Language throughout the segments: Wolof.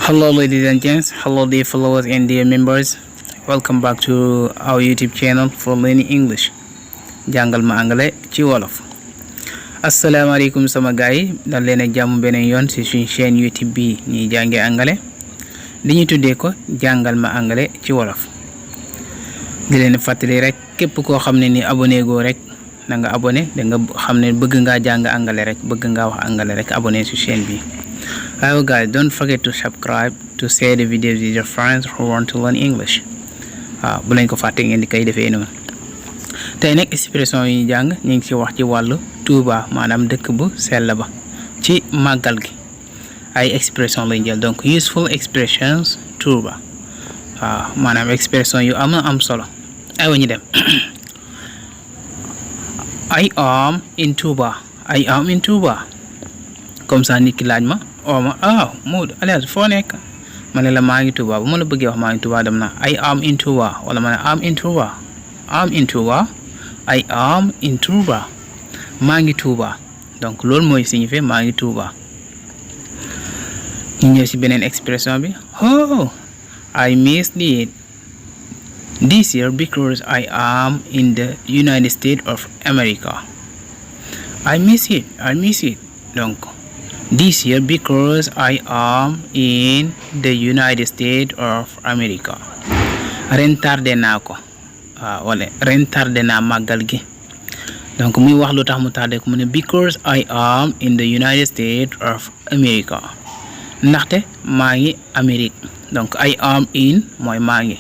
Hello, ladies and gents. Hello, dear followers and dear members. Welcome back to our YouTube channel for learning English. Jàngal ma Anglais ci wolof. Asalaamaaleykum sama gaay yi dal leen ak jàmm beneen yoon ci suñu chaîne YouTube bi ñuy jàngee anglais li ñu tuddee ko jàngal ma anglais ci wolof. di leen fàttali rek képp koo xam ne ni abonné goo rek na nga abonné da nga xam ne bëgg ngaa jàng anglais rek bëgg ngaa wax anglais rek abonné ci chaîne bi. Hello guys, don't forget to subscribe to share the videos with your friends who want to learn English. Bu leen ko fàtte ngeen di koy defee noonu. Tey nag expression yi ñu jàng ñu ngi ci wax ci wàllu Touba maanaam dëkk bu sell ba ci màggal gi ay expression lañ jël donc useful expressions Touba maanaam expression yu am solo aywa ñu dem. I am in Touba. I am in Touba. Comme ça nit ki laaj ma Modou alias foo nekk ma ne la maa ngi Touba bu ma la bëggee wax maa ngi Touba dem na I am in Touba wala ma ne am in Touba I am in Touba maa ngi Touba donc loolu mooy signifié maa ngi Touba. ñu ñëw ci beneen expression bi I missed it this year because I am in the United States of America. I miss it donc this year because I am in the United States of America. Ren tardé naa ko wala ren tardé naa màggal gi donc muy wax lu tax mu tardé ko mu ne because I am in the United States of America ndaxte maa ngi Amérique donc I am in mooy maa ngi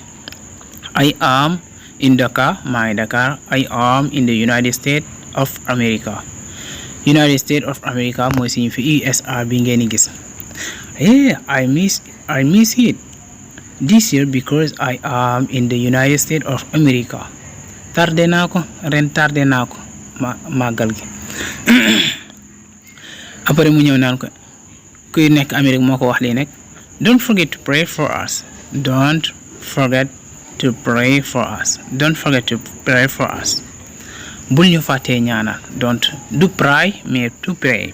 I am in Dakar maa ngi Dakar I am in the United States of America. United States of America mooy signifie USA bi ngeen di gis. I miss it this year because I am in the United States of America. Tardé naa ko ren tardé naa ko màggal gi après mu ñëw naan ko kuy nekk Amérique moo ko wax lii nekk don't forget to pray for us. Don't forget to pray for us. Bul ñu fàttee ñaanal don't do pray mais to pray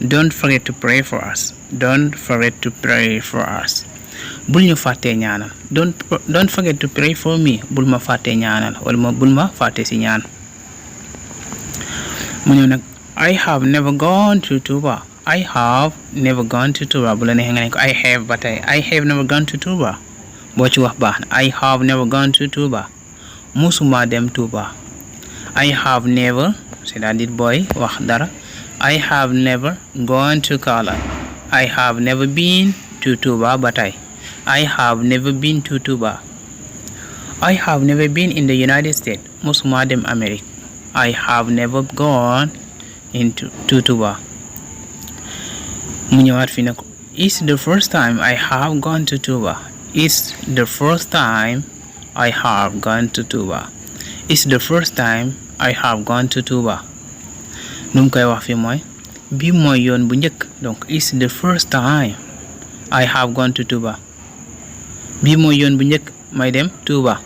don't forget to pray for us. Bul ñu fàttee ñaanal don't forget to pray for me. Bul ma fàttee ñaanal wala bul ma fàttee ci ñaan. mu ñëw nag I have never gone to Touba. bu la neexee nga ne ko I have ba tey I have never gone to Touba boo ci wax baax na I have never gone to Touba musuma dem Touba. I have never c'est-à-dire booy wax dara I have never gone to Kaay. I have never been to Touba ba tey I have never been to Touba. I have never been in the United States musuma dem Amérique. I have never gone to Touba. mu ñëwaat fi ne ko it's the first time I have gone to Touba. It's the first time I have gone to Touba. It's the first time I have gone to Touba. nu mu koy wax fi mooy bii mooy yoon bu njëkk donc it's the first time I have gone to Touba. bii mooy yoon bu njëkk may dem Touba.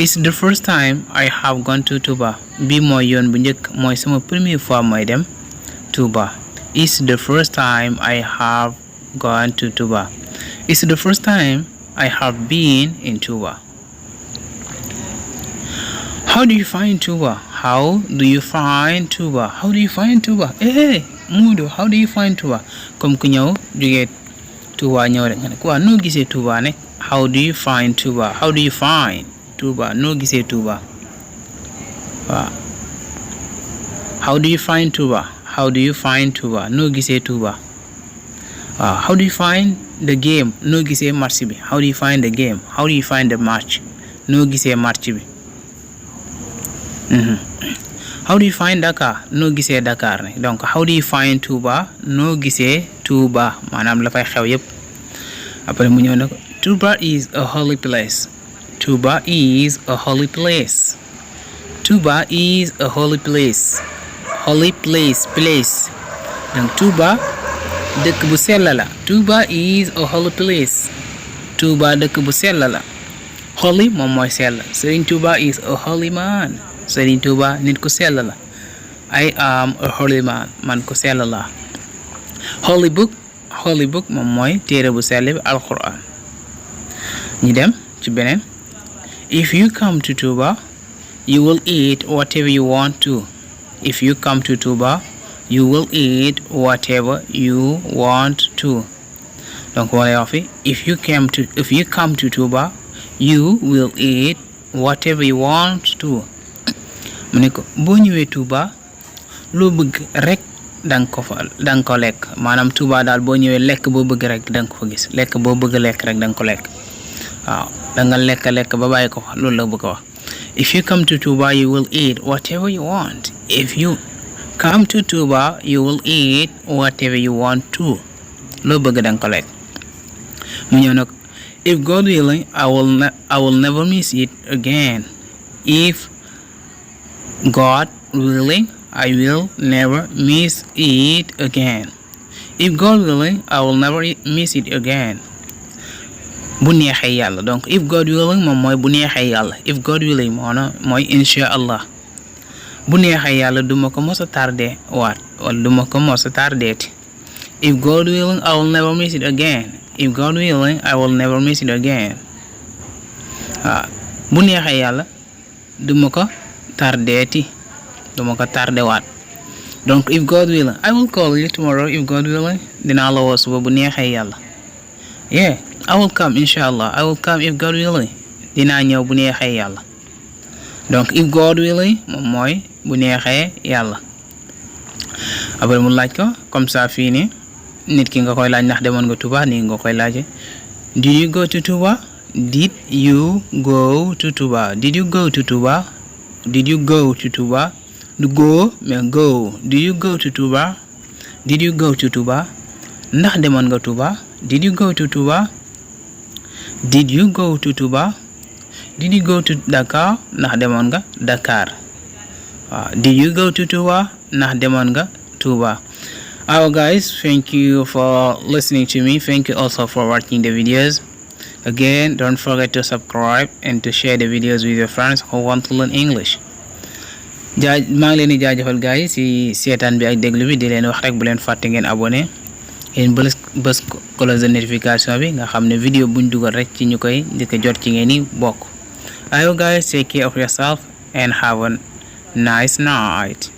It's the first time I have gone to Touba. bii mooy yoon bu njëkk mooy sama première fois may dem Touba. It's the first time I have gone to Touba. It's the first time I have been in Touba. How do you find Touba? How do you find Touba? Modou, how do you find Touba? Comme ku ñëw jógee Touba ñëw rek nga ne quoi noo gisee Touba ne how do you find Touba? Noo gisee Touba waaw how do you find Touba? Noo gisee Touba waaw how do you find the game? Noo gisee match bi how do you find the game? How do you find the match? Noo gisee match bi. How do you find Dakar? Noo gisee Dakar ne donc how do you find Touba? Noo gisee Touba maanaam la fay xew yépp après mu ñëw na ko Touba is a holy place. Place donc Touba dëkk bu sell la. Touba is a holy place. Touba dëkk bu sell la. Holy moom mooy sell. Serigne Touba is a holy man. Serigne Touba nit ku sell la. I am a holy man. Man ku sell la. holy book moom mooy téere bu sell bi alquran. ñu dem ci beneen. If you come to Touba you will eat whatever you want to. If you come to Touba you will eat whatever you want to. donc wala yoo fi if you come to Touba you will eat whatever you want to. mu ne ko boo ñëwee Touba loo bëgg rek danga ko lekk. maanaam Touba daal boo ñëwee lekk boo bëgg rek danga ko fa gis. lekk boo bëgg lekk rek danga ko lekk. waaw danga lekk ba bàyyi ko fa loolu la bëgg a wax. If you come to Touba you will eat whatever you want. If you come to Touba you will eat whatever you want to. loo bëgg danga ko lekk. mu ñëw nag if God willing I will never miss it again. If God willing I will never miss it again. If God willing I will never miss it again. bu neexee yàlla. donc if God willing moom mooy bu neexee yàlla. if God willing mooy insha allah. bu neexee yàlla duma ko mos a tardé waat wala duma ko mos a tardeeti. if God willing I will never miss it again. if God willing I will never miss it again. waaw bu neexee yàlla duma ko tardeeti duma ko tardé waat. donc if God willing I will call you tomorrow. if God willing dinaa la woo suba bu neexee yàlla. yeah I will come inshallah. I will come if God willing. dinaa ñëw bu neexee yàlla. donc if God willing moom mooy bu neexee yàlla. après mu laaj ko comme ça fii nii nit ki nga koy laaj ndax demoon nga Touba nii nga koy laaje. did you go to Touba? did you go to Touba? did you go to Touba? did you go to Touba? du go mais go. did you go to Touba? did you go to Touba? ndax demoon nga Touba? did you go to Touba? did you go to Touba? did you go to Dakar? ndax demoon nga Dakar. waaw did you go to Touba? ndax demoon nga Touba. Alright guys, thank you for listening to me. Thank you also for watching the videos. Again, don't forget to subscribe and to share the videos with your friends who want to learn English. maa ngi leen di jaajëfal gars yi si seetaan bi ak déglu bi di leen wax rek bu leen fàtte ngeen abonné ngeen bës cloche de notification bi nga xam ne vidéo buñ dugal rek ci ñu koy njëkk a jot ci ngeen ni bokk. Alright guys, take care of yourself and have a nice night.